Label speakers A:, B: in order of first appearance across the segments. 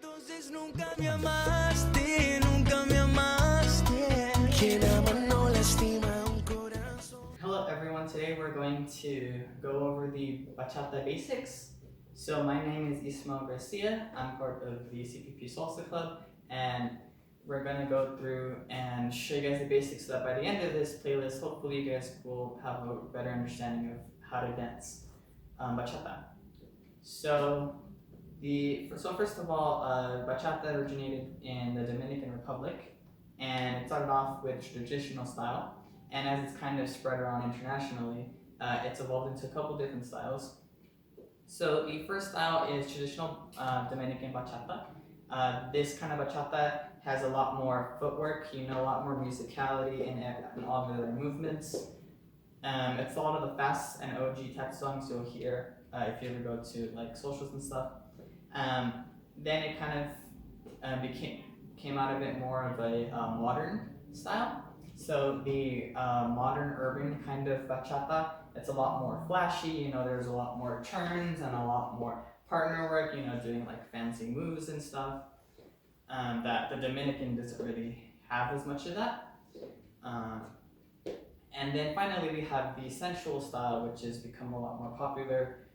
A: Entonces nunca me amaste, nunca me amaste. Quien ama no lastima un corazón.
B: Hello everyone, today we're going to go over the bachata basics. So my name is Ismael Garcia, I'm part of the CPP Salsa Club, and we're going to go through and show you guys the basics so that by the end of this playlist, hopefully you guys will have a better understanding of how to dance bachata. So first of all, bachata originated in the Dominican Republic, and it started off with traditional style. And as it's kind of spread around internationally, it's evolved into a couple different styles. So the first style is traditional Dominican bachata. This kind of bachata has a lot more footwork, a lot more musicality in all of their movements. It's a lot of the fast and OG type songs you'll hear if you ever go to like socials and stuff. Then it kind of came out a bit more of a modern style. So the modern urban kind of bachata, it's a lot more flashy. There's a lot more turns and a lot more partner work. Doing like fancy moves and stuff. That the Dominican doesn't really have as much of that. And then finally we have the sensual style, which has become a lot more popular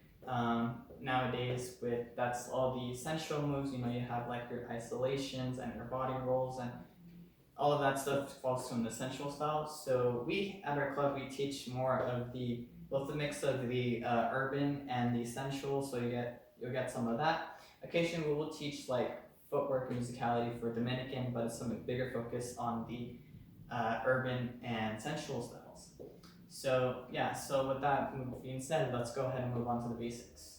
B: nowadays. That's all the sensual moves. You have like your isolations and your body rolls, and all of that stuff falls from the sensual style. So we at our club, we teach more of both the mix of the urban and the sensual. So you'll get some of that. Occasionally we will teach like footwork and musicality for Dominican, but it's some bigger focus on the urban and sensual styles. So yeah, so with that being said, let's go ahead and move on to the basics.